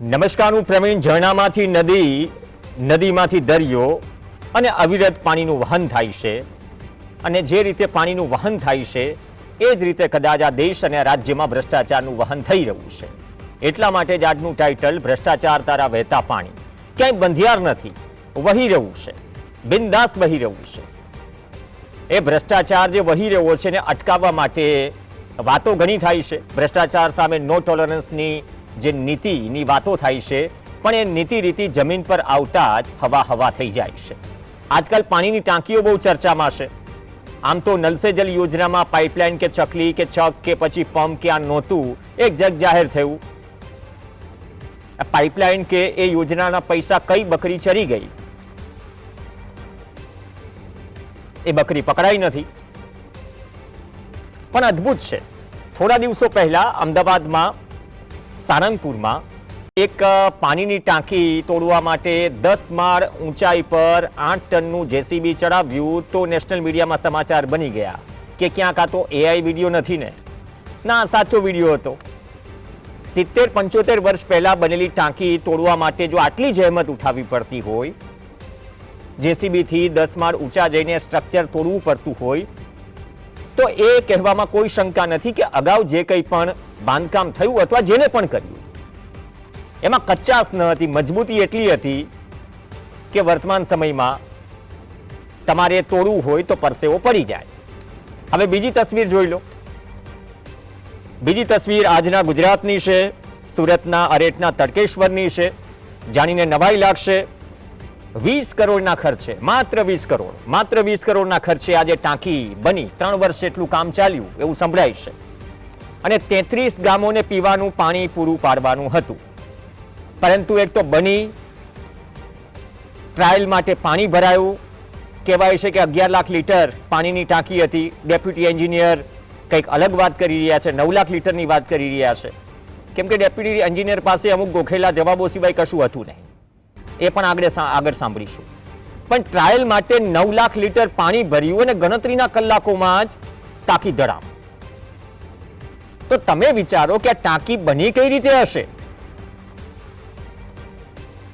નમસ્કાર, હું પ્રવીણ. ઝરણામાંથી નદી, નદીમાંથી દરિયો અને અવિરત પાણીનું વહન થાય છે. અને જે રીતે પાણીનું વહન થાય છે એ જ રીતે કદાચ આ દેશ અને રાજ્યમાં ભ્રષ્ટાચારનું વહન થઈ રહ્યું છે. એટલા માટે જ આજનું ટાઇટલ ભ્રષ્ટાચાર તારા વહેતા પાણી. ક્યાંય બંધિયાર નથી, વહી રહ્યું છે, બિંદાસ વહી રહ્યું છે. એ ભ્રષ્ટાચાર જે વહી રહ્યો છે ને અટકાવવા માટે વાતો ઘણી થાય છે. ભ્રષ્ટાચાર સામે નો ટોલરન્સની જે નીતિની વાતો થાય છે, પણ એ નીતિ રીતિ જમીન પર આવતા જ હવા હવા થઈ જાય છે. આજકાલ પાણીની ટાંકીઓ બહુ ચર્ચામાં છે. આમ તો નલ સે જલ યોજનામાં પાઇપલાઇન કે ચકલી કે ચક કે પછી પંપ કે આ નહોતું, એક જગ જાહેર થયું. પાઇપલાઇન કે એ યોજનાના પૈસા કઈ બકરી ચરી ગઈ એ બકરી પકડાઈ નથી. પણ અદ્ભુત છે, થોડા દિવસો પહેલા અમદાવાદમાં સારંગપુરમાં એક પાણીની ટાંકી તોડવા માટે 10 માળ ઊંચાઈ પર 8 ટનનું જેસીબી ચડાવ્યું તો નેશનલ મીડિયામાં સમાચાર બની ગયા કે ક્યાંક આ તો એઆઈ વિડીયો નથી ને, ના સાચો વિડીયો હતો. 70-75 વર્ષ પહેલા બનેલી ટાંકી તોડવા માટે જો આટલી જહેમત ઉઠાવવી પડતી હોય, જેસીબી થી 10 માળ ઊંચા જઈને સ્ટ્રક્ચર તોડવું પડતું હોય, તો એ કહેવામાં કોઈ શંકા નથી કે અગાઉ જે કંઈ પણ બાંધકામ થયું અથવા જેને પણ કર્યું એમાં કચાશ ન હતી, મજબૂતી એટલી હતી કે વર્તમાન સમયમાં તમારે તોડવું હોય તો પરસેવો પડી જાય. હવે બીજી તસવીર જોઈ લો. બીજી તસવીર આજના ગુજરાતની છે, સુરતના અરેઠના તડકેશ્વરની છે. જાણીને નવાઈ લાગશે, 20 કરોડના ખર્ચે, માત્ર 20 કરોડના ખર્ચે આજે ટાંકી બની. 3 વર્ષ એટલું કામ ચાલ્યું એવું સંભળાય છે. અને 33 ગામોને પીવાનું પાણી પૂરું પાડવાનું હતું. પરંતુ એક તો બની, ટ્રાયલ માટે પાણી ભરાયું. કહેવાય છે કે 11 લાખ લીટર પાણીની ટાંકી હતી. ડેપ્યુટી એન્જિનિયર કંઈક અલગ વાત કરી રહ્યા છે, 9 લાખ લીટરની વાત કરી રહ્યા છે. કેમ કે ડેપ્યુટી એન્જિનિયર પાસે અમુક ગોખેલા જવાબો સિવાય કશું હતું નહીં. એ પણ આગળ સાંભળીશું. પણ ટ્રાયલ માટે 9 લાખ લીટર પાણી ભર્યું અને ગણતરીના કલાકોમાં જ ટાંકી ધડામ. તો તમે વિચારો કે આ ટાંકી બની કઈ રીતે હશે?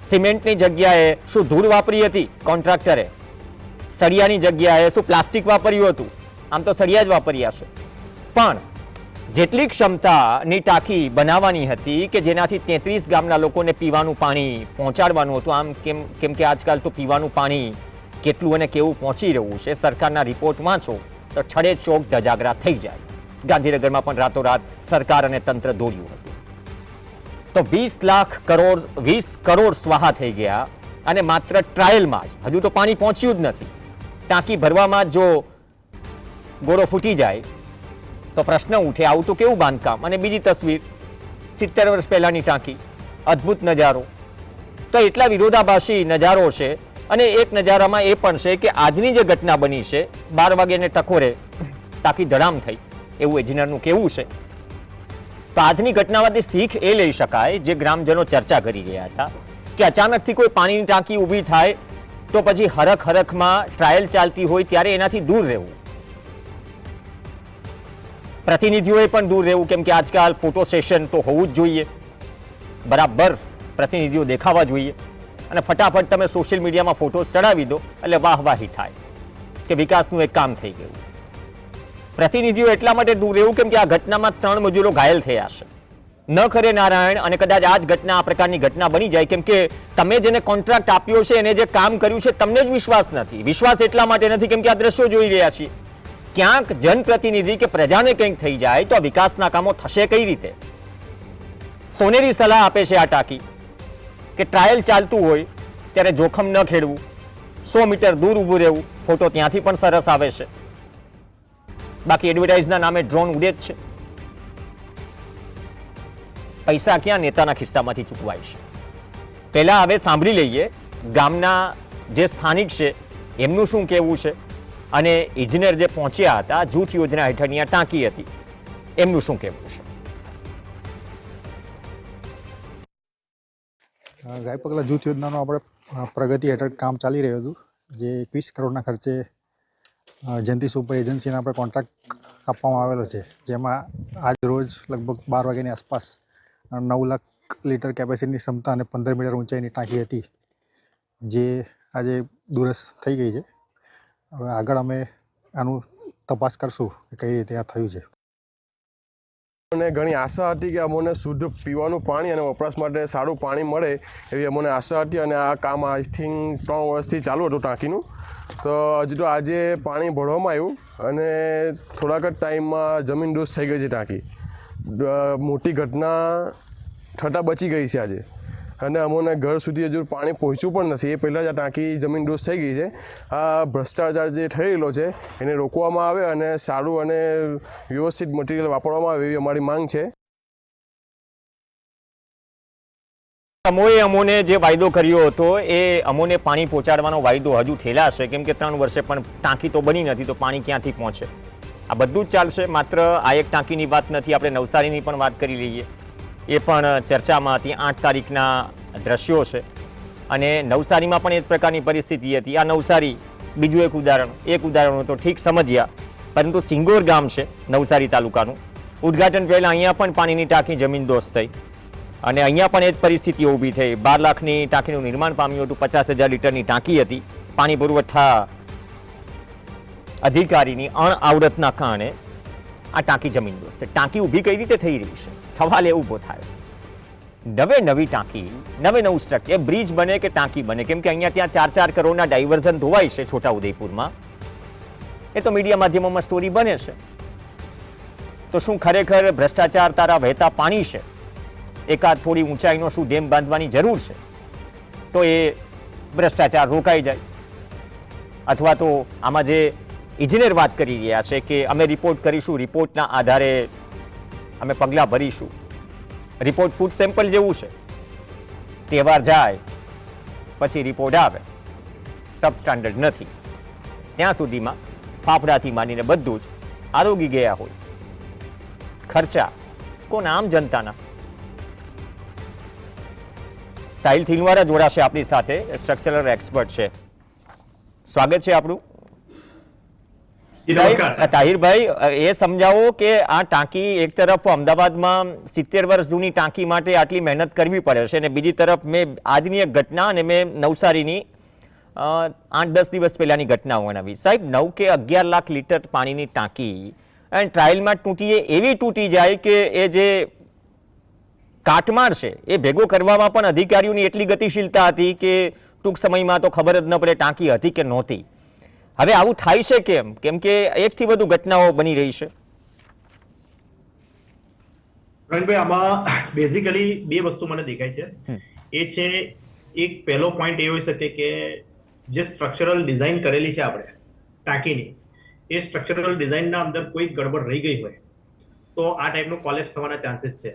સિમેન્ટની જગ્યાએ શું ધૂળ વાપરી હતી કોન્ટ્રાક્ટરે? સળિયાની જગ્યાએ શું પ્લાસ્ટિક વાપર્યું હતું? આમ તો સળિયા જ વાપર્યા છે. પણ જેટલી ક્ષમતાની ટાંકી બનાવવાની હતી કે જેનાથી 33 ગામના લોકોને પીવાનું પાણી પહોંચાડવાનું હતું. આમ કેમ કે આજકાલ તો પીવાનું પાણી કેટલું અને કેવું પહોંચી રહ્યું છે, સરકારના રિપોર્ટ વાંચો તો છડે ચોક ધજાગરા થઈ જાય. ગાંધીનગરમાં પણ રાતોરાત સરકાર અને તંત્ર દોડ્યું હતું. તો 20 કરોડ સ્વાહા થઈ ગયા. અને માત્ર ટ્રાયલમાં જ, હજુ તો પાણી પહોંચ્યું જ નથી. ટાંકી ભરવામાં જો ગોળો ફૂટી જાય તો પ્રશ્ન ઉઠે, આવું તો કેવું બાંધકામ? અને બીજી તસવીર, 70 વર્ષ પહેલાની ટાંકી, અદ્ભુત નજારો. તો એટલા વિરોધાભાસી નજારો છે. અને એક નજારામાં એ પણ છે કે આજની જે ઘટના બની છે, 12 વાગ્યાને ટકોરે ટાંકી ધડામ થઈ એવું એન્જિનિયરનું કહેવું છે. તો આજની ઘટનામાંથી શીખ એ લઈ શકાય, જે ગ્રામજનો ચર્ચા કરી રહ્યા હતા, કે અચાનકથી કોઈ પાણીની ટાંકી ઊભી થાય તો પછી હરખમાં ટ્રાયલ ચાલતી હોય ત્યારે એનાથી દૂર રહેવું. પ્રતિનિધિઓએ પણ દૂર રહેવું, કેમ કે આજકાલ ફોટો સેશન તો હોવું જ જોઈએ, બરાબર પ્રતિનિધિઓ દેખાવા જોઈએ. અને ફટાફટ તમે સોશિયલ મીડિયામાં ફોટો ચડાવી દો એટલે વાહવાહી થાય કે વિકાસનું એક કામ થઈ ગયું. પ્રતિનિધિઓ એટલા માટે દૂર રહેવું કેમ કે આ ઘટનામાં 3 મજૂરો ઘાયલ થયા છે. ન ખરે નારાયણ. અને કદાચ આ જ ઘટના, આ પ્રકારની ઘટના બની જાય, કેમ કે તમે જેને કોન્ટ્રાક્ટ આપ્યો છે, એને જે કામ કર્યું છે, તમને જ વિશ્વાસ નથી. વિશ્વાસ એટલા માટે નથી કેમ કે આ દ્રશ્યો જોઈ રહ્યા છીએ. ક્યાંક જનપ્રતિનિધિ કે પ્રજાને કંઈક થઈ જાય તો આ વિકાસના કામો થશે કઈ રીતે? સોનેરી સલાહ આપે છે આ ટાંકી કે ટ્રાયલ ચાલતું હોય ત્યારે જોખમ ન ખેડવું, 100 મીટર દૂર ઊભું રહેવું. ફોટો ત્યાંથી પણ સરસ આવે છે. બાકી એડવર્ટાઇઝના નામે ડ્રોન ઉડે જ છે. પૈસા ક્યાં નેતાના ખિસ્સામાંથી ચૂકવાય છે? પહેલા હવે સાંભળી લઈએ ગામના જે સ્થાનિક છે એમનું શું કહેવું છે, અને ઇજનેર જે પહોંચ્યા હતા જૂથ યોજના હેઠળની આ ટાંકી હતી એમનું શું કહેવું છે. ગાયપગલા જૂથ યોજનાનું આપણે પ્રગતિ હેઠળ કામ ચાલી રહ્યું હતું, જે 21 કરોડના ખર્ચે જયંતિ સુપર એજન્સીને આપણે કોન્ટ્રાક્ટ આપવામાં આવેલો છે, જેમાં આજ રોજ લગભગ 12 વાગ્યાની આસપાસ 9 લાખ લીટર કેપેસિટીની ક્ષમતા અને 15 મીટર ઊંચાઈની ટાંકી હતી, જે આજે દુરસ્ત થઈ ગઈ છે. હવે આગળ અમે આનું તપાસ કરશું કે કઈ રીતે આ થયું છે. અમને ઘણી આશા હતી કે અમને શુદ્ધ પીવાનું પાણી અને વપરાશ માટે સારું પાણી મળે એવી અમને આશા હતી, અને આ કામ આઈ થિંક 3 વર્ષથી ચાલુ હતું ટાંકીનું. તો હજુ તો આજે પાણી ભરવામાં આવ્યું અને થોડાક જ ટાઈમમાં જમીનદોસ્ત થઈ ગઈ છે ટાંકી. મોટી ઘટના થતાં બચી ગઈ છે આજે, અને અમને ઘર સુધી હજુ પાણી પહોંચ્યું પણ નથી. એ પહેલાં જ આ ટાંકી જમીનદોસ્ત થઈ ગઈ છે. આ ભ્રષ્ટાચાર જે થયેલો છે એને રોકવામાં આવે અને સારું અને વ્યવસ્થિત મટીરિયલ વાપરવામાં આવે એવી અમારી માંગ છે. સમૂહે અમોને જે વાયદો કર્યો હતો એ અમોને પાણી પહોંચાડવાનો વાયદો હજુ ઠેલાશે, કેમ કે 3 વર્ષે પણ ટાંકી તો બની નથી, તો પાણી ક્યાંથી પહોંચે? આ બધું જ ચાલશે. માત્ર આ એક ટાંકીની વાત નથી, આપણે નવસારીની પણ વાત કરી લઈએ. એ પણ ચર્ચામાં હતી. 8 તારીખના દ્રશ્યો છે, અને નવસારીમાં પણ એ જ પ્રકારની પરિસ્થિતિ હતી. આ નવસારી બીજું એક ઉદાહરણ તો ઠીક સમજ્યા, પરંતુ સિંગોર ગામ છે નવસારી તાલુકાનું. ઉદ્ઘાટન પહેલાં અહીંયા પણ પાણીની ટાંકી જમીનદોસ્ત થઈ, અને અહીંયા પણ એ જ પરિસ્થિતિ ઊભી થઈ. 12 લાખની ટાંકીનું નિર્માણ પામ્યું હતું. 50,000 લીટરની ટાંકી હતી. પાણી પુરવઠા અધિકારીની અણઆવડતના કારણે આ ટાંકી જમીનદોસ્ત છે. ટાંકી ઊભી કઈ રીતે થઈ રહી છે? સવાલ એ ઊભો થાય. નવી ટાંકી, નવું સ્ટ્રક્ચર, બ્રિજ બને કે ટાંકી બને, કેમ કે અહીંયા ત્યાં 4 કરોડના ડાયવર્ઝન ધોવાય છે છોટાઉદેપુરમાં. એ તો મીડિયા માધ્યમોમાં સ્ટોરી બને છે. તો શું ખરેખર ભ્રષ્ટાચાર તારા વહેતા પાણી છે? એકાદ થોડી ઊંચાઈનો શું ડેમ બાંધવાની જરૂર છે તો એ ભ્રષ્ટાચાર રોકાઈ જાય? અથવા તો આમાં જે ઇજનેર વાત કરી રહ્યા છે કે અમે રિપોર્ટ કરીશું, રિપોર્ટના આધારે અમે પગલાં ભરીશું. રિપોર્ટ ફૂડ સેમ્પલ જેવું છે. તહેવાર જાય પછી રિપોર્ટ આવે, સબસ્ટાન્ડર્ડ નથી, ત્યાં સુધીમાં ફાફડાથી માંડીને બધું જ આરોગી ગયા હોય. ખર્ચા કોના? આમ જનતાના. સાહિલ થિલવારા જોડાશે આપણી સાથે, સ્ટ્રક્ચરલ એક્સપર્ટ છે. સ્વાગત છે આપણું. તાહિરભાઈ, એ સમજાવો કે આ ટાંકી એક તરફ અમદાવાદમાં 70 વર્ષ જૂની ટાંકી માટે આટલી મહેનત કરવી પડે છે, અને બીજી તરફ મેં આજની એક ઘટના અને મેં નવસારીની 8-10 દિવસ પહેલાની ઘટના વર્ણવી. સાહેબ, 9 કે 11 લાખ લીટર પાણીની ટાંકી અને ટ્રાયલમાં એવી તૂટી જાય કે એ જે કાટમાળ છે એ ભેગો કરવામાં પણ અધિકારીઓની એટલી ગતિશીલતા હતી કે ટૂંક સમયમાં તો ખબર જ ન પડે ટાંકી હતી કે નહોતી. હવે આવું થાય છે કેમ? કેમ કે એકથી વધુ ઘટનાઓ બની રહી છે. પ્રવીણભાઈ, આમાં બેઝિકલી 2 વસ્તુ મને દેખાય છે. એ છે, એક પહેલો પોઈન્ટ એ હોઈ શકે કે જે સ્ટ્રક્ચરલ ડિઝાઇન કરેલી છે આપણે ટાંકીની, એ સ્ટ્રક્ચરલ ડિઝાઇનના અંદર કોઈ ગડબડ રહી ગઈ હોય તો આ ટાઈપનું કોલેપ્સ થવાના ચાન્સીસ છે.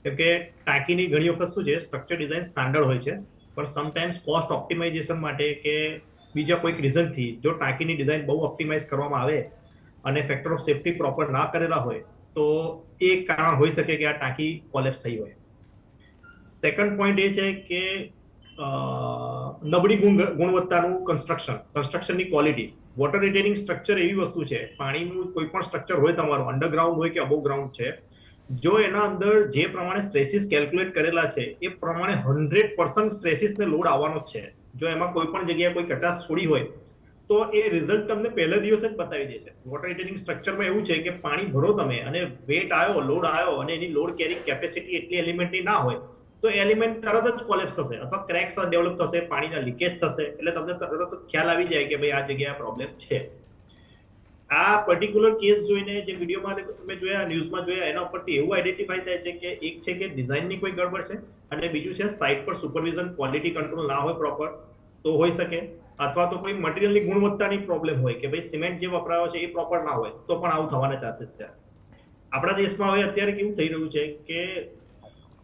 કેમ કે ટાંકીની ઘણી વખત શું છે, સ્ટ્રક્ચર ડિઝાઇન સ્ટાન્ડર્ડ હોય છે, પણ સમટાઈમ્સ કોસ્ટ ઓપ્ટિમાઇઝેશન માટે કે બીજા કોઈક રીઝનથી જો ટાંકીની ડિઝાઇન બહુ ઓપ્ટિમાઇઝ કરવામાં આવે અને ફેક્ટર ઓફ સેફ્ટી પ્રોપર ના કરેલા હોય તો એ કારણ હોઈ શકે કે આ ટાંકી કોલેપ્સ થઈ હોય. સેકન્ડ પોઈન્ટ એ છે કે નબળી ગુણવત્તાનું કન્સ્ટ્રક્શનની ક્વોલિટી. વોટર રિટેનિંગ સ્ટ્રક્ચર એવી વસ્તુ છે, પાણીનું કોઈ પણ સ્ટ્રક્ચર હોય તમારું, અંડરગ્રાઉન્ડ હોય કે અબોવ ગ્રાઉન્ડ છે, જો એના અંદર જે પ્રમાણે સ્ટ્રેસીસ કેલ્ક્યુલેટ કરેલા છે એ પ્રમાણે 100% સ્ટ્રેસીસને લોડ આવવાનો જ છે. જો એમાં કોઈ પણ જગ્યાએ કોઈ કચાશ છોડી હોય તો એ રિઝલ્ટ તમને પહેલા દિવસે જ બતાવી દે છે. વોટર રિટેનિંગ સ્ટ્રક્ચરમાં એવું છે કે પાણી ભરો તમે અને વેટ આવ્યો, લોડ આવ્યો અને એની લોડ કેરિંગ કેપેસિટી એટલી એલિમેન્ટની ના હોય તો એલિમેન્ટ તરત જ કોલેપ્સ થશે અથવા ક્રેક્સ ડેવલપ થશે, પાણીના લીકેજ થશે. એટલે તમને તરત જ ખ્યાલ આવી જાય કે ભાઈ આ જગ્યાએ પ્રોબ્લેમ છે. આ પર્ટિક્યુલર કેસ જોઈને જે વિડીયોમાં તમે જોયા, ન્યૂઝમાં જોયા, એના ઉપરથી એવું આઈડેન્ટિફાઈ થાય છે કે એક છે કે ડિઝાઇનની કોઈ ગડબડ છે, અને બીજું છે સાઇટ પર સુપરવિઝન ક્વોલિટી કંટ્રોલ ના હોય પ્રોપર તો હોઈ શકે, અથવા તો કોઈ મટીરિયલની ગુણવત્તાની પ્રોબ્લેમ હોય કે ભાઈ સિમેન્ટ જે વપરાયો છે એ પ્રોપર ના હોય તો પણ આવું થવાના ચાન્સીસ છે. આપણા દેશમાં હવે અત્યારે કેવું થઈ રહ્યું છે કે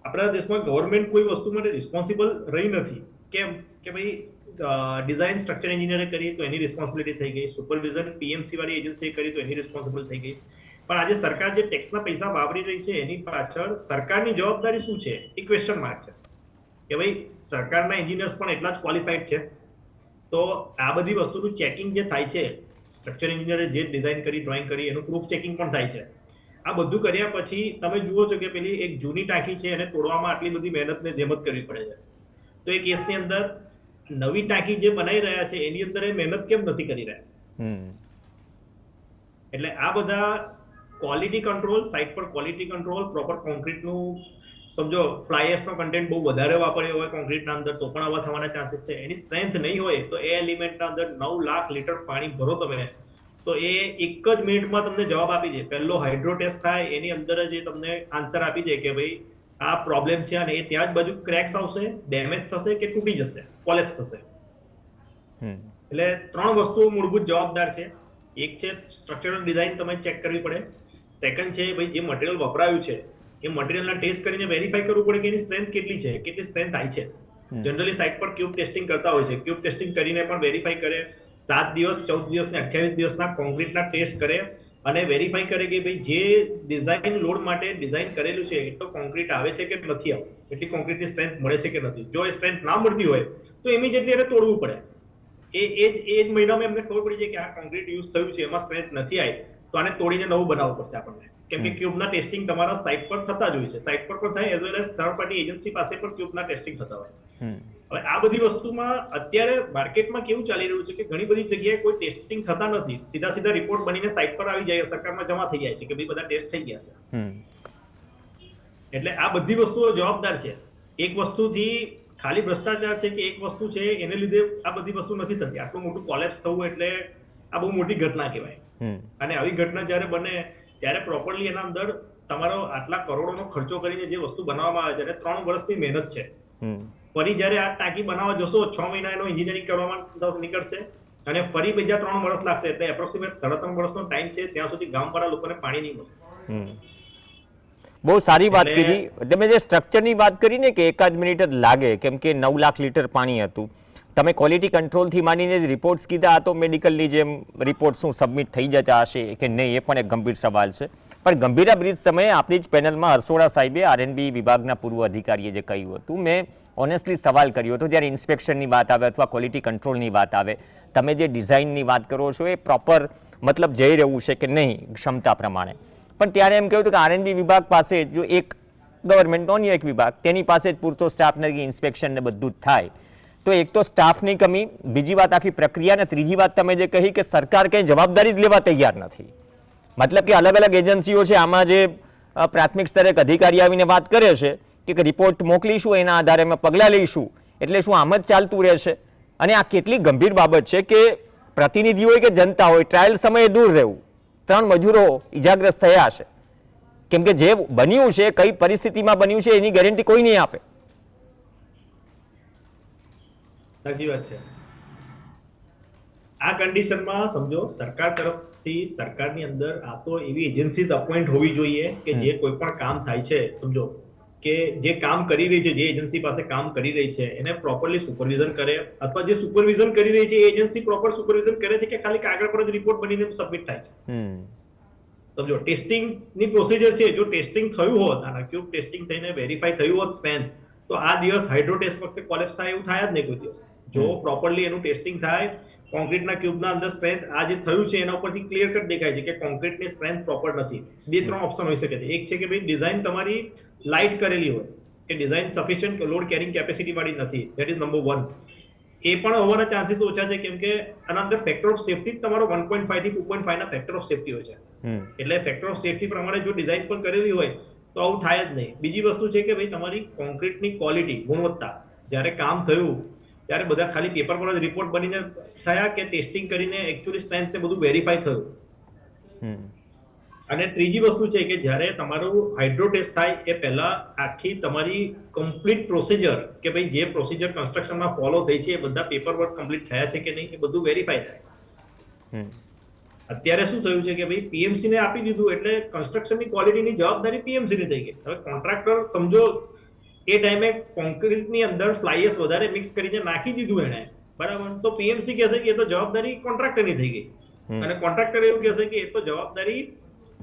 આપણા દેશમાં ગવર્મેન્ટ કોઈ વસ્તુ માટે રિસ્પોન્સિબલ રહી નથી. કેમ કે ભાઈ ડિઝાઇન સ્ટ્રક્ચર એન્જિનિયરે કરી તો એની રિસ્પોન્સિબિલિટી થઈ ગઈ, સુપરવિઝન પીએમસી વાળી એજન્સીએ કરી તો એની રિસ્પોન્સિબિલિટી થઈ ગઈ. પણ આજે સરકાર જે ટેક્સના પૈસા વાપરી રહી છે એની પાછળ સરકારની જવાબદારી શું છે એ ક્વેશ્ચન માર્ક છે. કે ભાઈ સરકારના એન્જિનિયર્સ પણ એટલા જ ક્વોલિફાઈડ છે, તો આ બધી વસ્તુનું ચેકિંગ જે થાય છે, સ્ટ્રક્ચર એન્જિનિયરે જે ડિઝાઇન કરી, ડ્રોઈંગ કરી, એનું પ્રૂફ ચેકિંગ પણ થાય છે. આ બધું કર્યા પછી તમે જુઓ છો કે પેલી એક જૂની ટાંકી છે એને તોડવામાં આટલી બધી મહેનત ને જહેમત કરવી પડે છે. તો એ કેસની અંદર નવી ટાંકી જે બનાવી રહ્યા છે એની અંદર એ મહેનત કેમ નથી કરી રહ્યા? એટલે આ બધા ક્વોલિટી કંટ્રોલ, સાઇટ પર ક્વોલિટી કંટ્રોલ, પ્રોપર કોન્ક્રીટનું સમજો ફ્લાય એશનો કન્ટેન્ટ બહુ વધારે વાપર્યો હોય કોન્ક્રીટના અંદર તો પણ આવા થવાના ચાન્સીસ છે. એની સ્ટ્રેન્થ નહીં હોય તો એ એલિમેન્ટના અંદર 9 લાખ લીટર પાણી ભરો તમે તો એ એક જ મિનિટમાં તમને જવાબ આપી દે. પહેલો હાઇડ્રો ટેસ્ટ થાય એની અંદર જ એ તમને આન્સર આપી દે કે ભાઈ આ પ્રોબ્લેમ છે અને એ ત્યાં જ બાજુ ક્રેક્સ આવશે, ડેમેજ થશે કે તૂટી જશે, કોલેપ્સ થશે. એટલે 3 વસ્તુઓ મૂળભૂત જવાબદાર છે. એક છે સ્ટ્રક્ચરલ ડિઝાઇન તમે ચેક કરવી પડે. સેકન્ડ છે ભાઈ જે મટીરિયલ વપરાયું છે એ મટીરિયલના ટેસ્ટ કરીને વેરીફાઈ કરવું પડે કે એની સ્ટ્રેન્થ કેટલી છે, કેટલી સ્ટ્રેન્થ આવી છે. જનરલી સાઇટ પર ક્યુબ ટેસ્ટિંગ કરતા હોય છે. ક્યુબ ટેસ્ટિંગ કરીને પણ વેરીફાઈ કરે. 7 દિવસ, 14 દિવસ ને 28 દિવસના કોન્ક્રીટના ટેસ્ટ કરે અને વેરીફાઈ કરે કે ભાઈ જે ડિઝાઇન લોડ માટે ડિઝાઇન કરેલું છે એટલો કોન્ક્રીટ આવે છે કે નથી આવતું, એટલી કોન્ક્રીટની સ્ટ્રેન્થ મળે છે કે નથી. જો એ સ્ટ્રેન્થ ના મળતી હોય તો ઇમિડિયેટલી એને તોડવું પડે. એ જ મહિનામાં એમને ખબર પડી જાય કે આ કોન્ક્રીટ યુઝ થયું છે એમાં સ્ટ્રેન્થ નથી આવી તો આને તોડીને નવું બનાવવું પડશે આપણને. કેમ કે ક્યુબના ટેસ્ટિંગ તમારા સાઇટ પર થતા જ હોય છે. સાઇટ પર પણ થાય as well as third party agency પાસે પણ ક્યુબના ટેસ્ટિંગ થતા હોય. હવે આ બધી વસ્તુમાં અત્યારે માર્કેટમાં કેવું ચાલી રહ્યું છે કે ઘણી બધી જગ્યાએ કોઈ ટેસ્ટિંગ થતા નથી. સીધા રિપોર્ટ બનીને સાઇટ પર આવી જાય, સરકારમાં જમા થઈ જાય છે કે ભાઈ બધા ટેસ્ટ થઈ ગયા છે. એટલે આ બધી વસ્તુઓ જવાબદાર છે. એક વસ્તુથી ખાલી ભ્રષ્ટાચાર છે કે એક વસ્તુ છે એને લીધે આ બધી વસ્તુ નથી થતી. આટલું મોટું કોલેપ્સ થવું એટલે આ બહુ મોટી ઘટના કહેવાય. અને આવી ઘટના જ્યારે બને ત્યારે પ્રોપરલી એના અંદર તમારો આટલા કરોડોનો ખર્ચો કરીને જે વસ્તુ બનાવવામાં આવે છે અને 3 વર્ષની મહેનત છે. ફરી જ્યારે આ ટાંકી બનાવવા જશો 6 મહિના એનો એન્જિનિયરિંગ કરવામાં નીકળશે અને ફરી બીજા 3 વર્ષ લાગશે. એટલે એપ્રોક્સિમેટ 3.5 વર્ષનો ટાઈમ છે. ત્યાં સુધી ગામવાળા લોકોને પાણી નહીં મળે. બહુ સારી વાત કીધી તમે. જે સ્ટ્રક્ચરની વાત કરી ને કે એકાદ મિનિટ જ લાગે કેમ કે 9 લાખ લીટર પાણી હતું. તમે ક્વોલિટી કંટ્રોલથી માનીને જ રિપોર્ટ્સ કીધા તો મેડિકલની જેમ રિપોર્ટ શું સબમિટ થઈ જતા હશે કે નહીં એ પણ એક ગંભીર સવાલ છે. પણ ગંભીરા બ્રિજ સમયે આપણી જ પેનલમાં હરસોડા સાહેબે R&B વિભાગના પૂર્વ અધિકારીએ જે કહ્યું હતું, મેં ઓનેસ્ટલી સવાલ કર્યો હતો જ્યારે ઇન્સ્પેક્શનની વાત આવે અથવા ક્વોલિટી કંટ્રોલની વાત આવે, તમે જે ડિઝાઇનની વાત કરો છો એ પ્રોપર મતલબ જઈ રહ્યું છે કે નહીં ક્ષમતા પ્રમાણે. પણ ત્યારે એમ કહ્યું હતું કે R&B વિભાગ પાસે જો એક ગવર્મેન્ટનો અન્ય એક વિભાગ તેની પાસે જ પૂરતો સ્ટાફ નથી, ઇન્સ્પેક્શન ને બધું જ થાય. તો એક તો સ્ટાફની કમી, બીજી વાત આખી પ્રક્રિયા, અને ત્રીજી વાત તમે જે કહી કે સરકાર કંઈ જવાબદારી જ લેવા તૈયાર નથી. મતલબ કે અલગ અલગ એજન્સીઓ છે આમાં જે પ્રાથમિક સ્તરે એક અધિકારી આવીને વાત કરે છે કે રિપોર્ટ મોકલીશું એના આધારે અમે પગલાં લઈશું, એટલે શું આમ જ ચાલતું રહેશે? અને આ કેટલી ગંભીર બાબત છે કે પ્રતિનિધિ હોય કે જનતા હોય ટ્રાયલ સમયે દૂર રહેવું. 3 મજૂરો ઇજાગ્રસ્ત થયા છે કેમ કે જે બન્યું છે કઈ પરિસ્થિતિમાં બન્યું છે એની ગેરંટી કોઈ નહીં આપે. સાચી વાત છે. આ કન્ડિશનમાં સમજો સરકાર તરફથી સરકારની અંદર આ તો એવી એજન્સીઝ અપોઇન્ટ હોવી જોઈએ કે જે કોઈ પણ કામ થાય છે સમજો કે જે કામ કરી રહી છે, જે એજન્સી પાસે કામ કરી રહી છે એને પ્રોપરલી સુપરવિઝન કરે, અથવા જે સુપરવિઝન કરી રહી છે એ એજન્સી પ્રોપર સુપરવિઝન કરે છે કે ખાલી કાગળ પર જ રિપોર્ટ બનીને સબમિટ થાય છે. સમજો ટેસ્ટિંગની પ્રોસિજર છે, જો ટેસ્ટિંગ થયું હોત આના ક્યુબ ટેસ્ટિંગ થઈને વેરીફાઈ થયું હોત સ્ટ્રેન્થ તો આ દિવસ હાઇડ્રો ટેસ્ટ વખતે કોલેપ્સ થાય એવું થાય જ નહીં કોઈ દિવસ. જો પ્રોપરલી એનું ટેસ્ટિંગ થાય, કોન્ક્રીટના ક્યુબના અંદર સ્ટ્રેન્થ આ જે થયું છે એના ઉપરથી ક્લિયર કટ દેખાય છે કે કોન્ક્રીટની સ્ટ્રેન્થ પ્રોપર નથી. 2-3 ઓપ્શન હોઈ શકે છે. એક છે કે ભાઈ ડિઝાઇન તમારી લાઇટ કરેલી હોય કે design sufficient load carrying capacity વાળી નથી, ધેટ ઇઝ નંબર 1. એ પણ હોવાના ચાન્સીસ ઓછા છે કેમ કે આના અંદર ફેક્ટર ઓફ સેફટી તમારો 1.5 થી 2.5 ના ફેક્ટર ઓફ સેફટી હોય છે. એટલે ફેક્ટર ઓફ સેફટી પ્રમાણે જો ડિઝાઇન પણ કરેલી હોય તો આવું થાય જ નહીં. બીજી વસ્તુ છે કે ભાઈ તમારી કોન્ક્રીટની ક્વોલિટી, ગુણવત્તા, જ્યારે કામ થયું ત્યારે બધા ખાલી પેપર પર જ રિપોર્ટ બનીને થયા કે ટેસ્ટિંગ કરીને એકચ્યુઅલી સ્ટ્રેન્થ ને બધું વેરીફાઈ થયું. અને ત્રીજી વસ્તુ છે કે જ્યારે તમારું હાઇડ્રો ટેસ્ટ થાય એ પહેલા આખી તમારી કમ્પ્લીટ પ્રોસિજર કે ભાઈ જે પ્રોસિજર કન્સ્ટ્રક્શનમાં ફોલો થઈ છે એ બધા પેપર વર્ક કમ્પ્લીટ થયા છે કે નહીં એ બધું વેરીફાઈ થાય. અત્યારે શું થયું છે કે ભાઈ પીએમસી ને આપી દીધું એટલે કન્સ્ટ્રક્શનની ક્વોલિટીની જવાબદારી પીએમસી ની થઈ ગઈ. હવે કોન્ટ્રાક્ટર સમજો એ ટાઈમે કોન્ક્રીટની અંદર ફ્લાયસ વધારે મિક્સ કરીને નાખી દીધું એને, બરાબર, તો પીએમસી કહેશે કે એ તો જવાબદારી કોન્ટ્રાક્ટરની થઈ ગઈ અને કોન્ટ્રાક્ટર એવું કહેશે કે એ તો જવાબદારી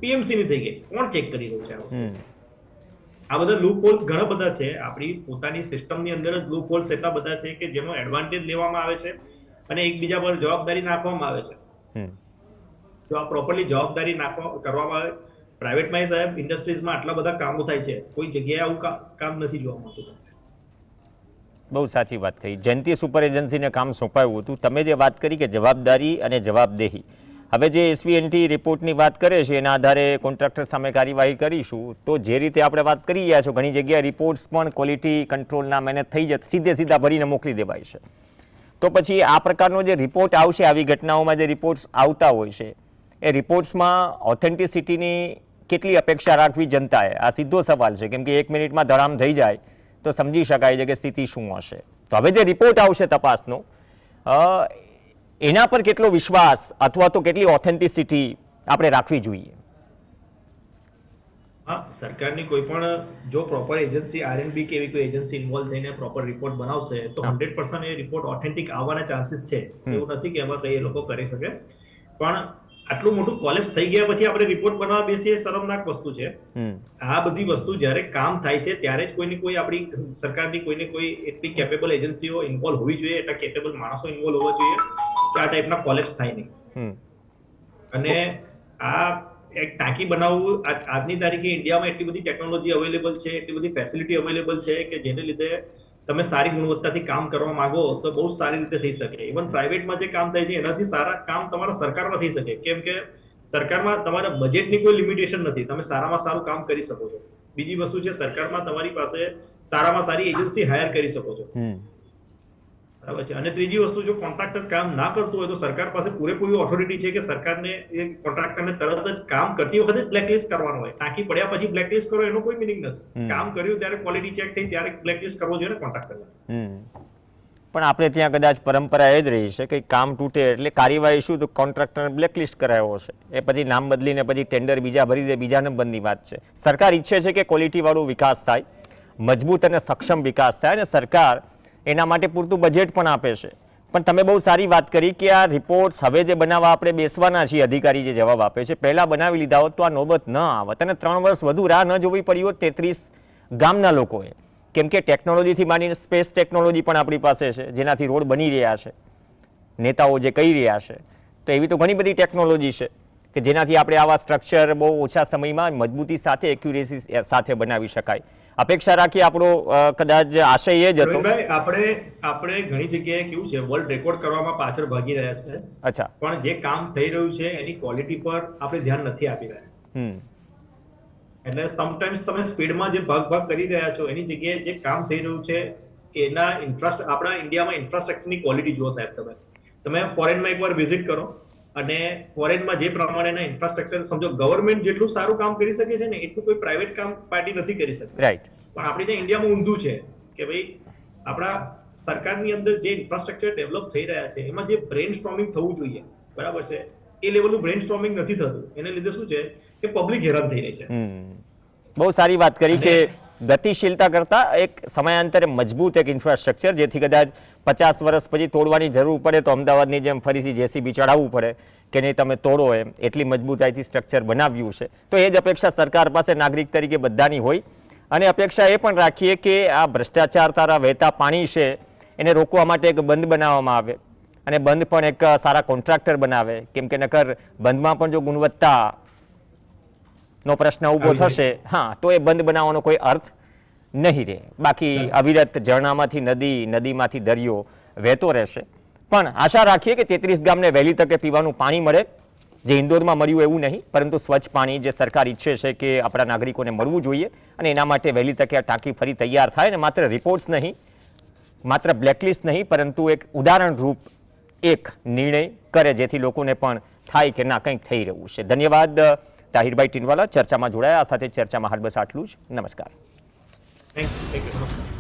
પીએમસી ની થઈ ગઈ. કોણ ચેક કરી રહ્યું છે આ વસ્તુ? આ બધા લૂપ હોલ્સ ઘણા બધા છે આપણી પોતાની સિસ્ટમની અંદર જ. લૂપ હોલ્સ એટલા બધા છે કે જેનો એડવાન્ટેજ લેવામાં આવે છે અને એકબીજા પર જવાબદારી નાખવામાં આવે છે. જો આ પ્રોપરલી જવાબદારી કરવામાં આવે પ્રાઇવેટમાં સાહેબ ઇન્ડસ્ટ્રીઝમાં આટલા બધા કામો થાય છે, કોઈ જગ્યાએ આવું કામ નથી જોવા મળતું. બહુ સાચી વાત કહી. જયંતિ સુપર એજન્સીને કામ સોંપાયું હતું. તમે જે વાત કરી કે જવાબદારી અને જવાબદેહી, હવે જે એસવીએનટી રિપોર્ટની વાત કરે છે એના આધારે કોન્ટ્રાક્ટર સામે કાર્યવાહી કરીશું. તો જે રીતે આપણે વાત કરી રહ્યા છો, ઘણી જગ્યાએ રિપોર્ટ્સ પણ ક્વોલિટી કંટ્રોલના મેનેજ થઈ જતા સીધા ભરીને મોકલી દેવાય છે. તો પછી આ પ્રકારનો જે રિપોર્ટ આવશે, આવી ઘટનાઓમાં જે રિપોર્ટ્સ આવતા હોય છે, એ રિપોર્ટ્સમાં ઓથેન્ટિસિટીની કેટલી અપેક્ષા રાખવી જનતાએ? આ સીધો સવાલ છે, કેમ કે 1 મિનિટમાં ધડામ થઈ જાય તો સમજી શકાય છે કે સ્થિતિ શું હશે. તો હવે જે રિપોર્ટ આવશે તપાસનો, એના પર કેટલો વિશ્વાસ અથવા તો કેટલી ઓથેન્ટિસિટી આપણે રાખવી જોઈએ? હા, સરકારની કોઈ પણ જો પ્રોપર એજન્સી આરએનબી કે એવી કોઈ એજન્સી ઇન્વોલ્વ થઈને પ્રોપર રિપોર્ટ બનાવશે તો 100% એ રિપોર્ટ ઓથેન્ટિક આવવાના ચાન્સીસ છે. એવું નથી કે એમાં કઈ એ લોકો કરી શકે, પણ આટલું મોટું કોલેપ્સ થઈ ગયા પછી આપણે રિપોર્ટ બનાવવા બેસીએ, શરમનાક વસ્તુ છે. આ બધી વસ્તુ જ્યારે કામ થાય છે ત્યારે જ કોઈની કોઈ આપણી સરકારની કોઈને કોઈ એટલી કેપેબલ એજન્સીઓ ઇન્વોલ્વ હોવી જોઈએ, એટલા કેપેબલ માણસો ઇન્વોલ્વ હોવા જોઈએ કે આ ટાઈપના કોલેપ્સ થાય નહીં. અને આ એક ટાંકી બનાવવું, આજની તારીખે ઇન્ડિયામાં એટલી બધી ટેકનોલોજી અવેલેબલ છે, એટલી બધી ફેસિલિટી અવેલેબલ છે કે જેને લીધે તમે સારી ગુણવત્તાથી કામ કરવા માંગો તો બહુ સારી રીતે થઈ શકે. ઇવન પ્રાઇવેટમાં જે કામ થાય છે એનાથી સારા કામ તમારા સરકારમાં થઈ શકે, કેમ કે સરકારમાં તમારા બજેટની કોઈ લિમિટેશન નથી, તમે સારામાં સારું કામ કરી શકો છો. બીજી વસ્તુ છે, સરકારમાં તમારી પાસે સારામાં સારી એજન્સી હાયર કરી શકો છો, બરાબર છે. અને ત્રીજી વસ્તુ, જો કોન્ટ્રાક્ટર કામ ના કરતું હોય તો સરકાર પાસે પૂરેપૂરી ઓથોરિટી છે કે સરકારને એ કોન્ટ્રાક્ટરને તરત જ કામ કરતી વખતે જ બ્લેકલિસ્ટ કરવાનો હોય. ટાંકી પડ્યા પછી બ્લેકલિસ્ટ કરો એનો કોઈ મિનિંગ નથી. કામ કર્યું ત્યારે ક્વોલિટી ચેક થઈ ત્યારે બ્લેકલિસ્ટ કરવો જોઈએ ને કોન્ટ્રાક્ટરને. પણ આપણે ત્યાં કદાચ પરંપરા એ જ રહી છે કે કામ તૂટે એટલે કાર્યવાહી શું, તો કોન્ટ્રાક્ટરને બ્લેકલિસ્ટ કરાયો છે, એ પછી નામ બદલીને પછી ટેન્ડર બીજા ભરી દે, બીજા નંબરની વાત છે. સરકાર ઈચ્છે છે કે ક્વોલિટીવાળો વિકાસ થાય, મજબૂત અને સક્ષમ વિકાસ થાય, અને સરકાર એના માટે પૂરતું બજેટ પણ આપે છે. પણ તમે બહુ સારી વાત કરી કે આ રિપોર્ટ્સ હવે જે બનાવવા આપણે બેસવાના છીએ, અધિકારી જે જવાબ આપે છે, પહેલાં બનાવી લીધા હોત તો આ નોબત ન આવત અને 3 વર્ષ વધુ રાહ ન જોવી પડી હોત 33 ગામના લોકોએ. કેમ કે ટેકનોલોજીથી માંડીને સ્પેસ ટેકનોલોજી પણ આપણી પાસે છે, જેનાથી રોડ બની રહ્યા છે, નેતાઓ જે કહી રહ્યા છે. તો એવી તો ઘણી બધી ટેકનોલોજી છે કે જેનાથી આપણે આવા સ્ટ્રક્ચર બહુ ઓછા સમયમાં મજબૂતી સાથે, એક્યુરેસી સાથે બનાવી શકાય. અપેક્ષા રાખી, આપણો કદાચ આશય એ જ હતો. આપણે ઘણી જગ્યાએ કેવું છે, વર્લ્ડ રેકોર્ડ કરવામાં પાછળ ભાગી રહ્યા છે. અચ્છા. પણ જે કામ થઈ રહ્યું છે એની ક્વોલિટી પર આપણે ધ્યાન નથી આપી રહ્યા. એટલે સમટાઈમ્સ તમે સ્પીડમાં જે ભાગ કરી રહ્યા છો એની જગ્યાએ જે કામ થઈ રહ્યું છે એના આપણા ઇન્ડિયામાં ઇન્ફ્રાસ્ટ્રક્ચરની ક્વોલિટી જુઓ સાહેબ. તમે ફોરેનમાં એકવાર વિઝિટ કરો અને ફોરેનમાં જે પ્રમાણેના ઇન્ફ્રાસ્ટ્રક્ચર, સમજો ગવર્મેન્ટ જેટલું સારું કામ કરી શકે છે ને એટલું કોઈ પ્રાઇવેટ કામ પાર્ટી નથી કરી શકતી. રાઈટ. પણ આપણે ત્યાં ઇન્ડિયામાં ઊંધું છે કે ભાઈ આપણા સરકારની અંદર જે ઇન્ફ્રાસ્ટ્રક્ચર ડેવલપ થઈ રહ્યા છે એમાં જે બ્રેન સ્ટોર્મિંગ થવું જોઈએ, બરાબર છે, એ લેવલનું બ્રેન સ્ટોર્મિંગ નથી થતું. એને લીધે શું છે કે પબ્લિક હેરાન થઈ રહી છે. બહુ સારી વાત કરી કે ગતિશીલતા કરતા એક સમયાંતરે મજબૂત એક ઇન્ફ્રાસ્ટ્રક્ચર, જેથી કદાચ 50 વર્ષ પછી તોડવાની જરૂર પડે તો અમદાવાદની જેમ ફરીથી જેસીબી ચડાવવું પડે કે નહીં, તમે તોડો એમ, એટલી મજબૂતાઈથી સ્ટ્રક્ચર બનાવ્યું છે. તો એ જ અપેક્ષા સરકાર પાસે નાગરિક તરીકે બધાની હોય. અને અપેક્ષા એ પણ રાખીએ કે આ ભ્રષ્ટાચાર તારા વહેતા પાણી છે એને રોકવા માટે એક બંધ બનાવવામાં આવે, અને બંધ પણ એક સારા કોન્ટ્રાક્ટર બનાવે, કેમ કે નકર બંધમાં પણ જો ગુણવત્તા નો પ્રશ્ન ઊભો થશે, હા, તો એ બંધ બનાવવાનો કોઈ અર્થ નહીં રહે. બાકી અવિરત ઝરણામાંથી નદી, નદીમાંથી દરિયો વહેતો રહેશે. પણ આશા રાખીએ કે 33 ગામને વહેલી તકે પીવાનું પાણી મળે, જે ઇન્દોરમાં મળ્યું એવું નહીં, પરંતુ સ્વચ્છ પાણી જે સરકાર ઈચ્છે છે કે આપણા નાગરિકોને મળવું જોઈએ, અને એના માટે વહેલી તકે આ ટાંકી ફરી તૈયાર થાય. અને માત્ર રિપોર્ટ્સ નહીં, માત્ર બ્લેકલિસ્ટ નહીં, પરંતુ એક ઉદાહરણ રૂપ એક નિર્ણય કરે, જેથી લોકોને પણ થાય કે ના, કંઈક થઈ રહ્યું છે. ધન્યવાદ તાહિરભાઈ ટીનવાલા ચર્ચામાં જોડાયા. આ સાથે ચર્ચામાં હાલ બસ આટલું જ. નમસ્કાર. Thank you.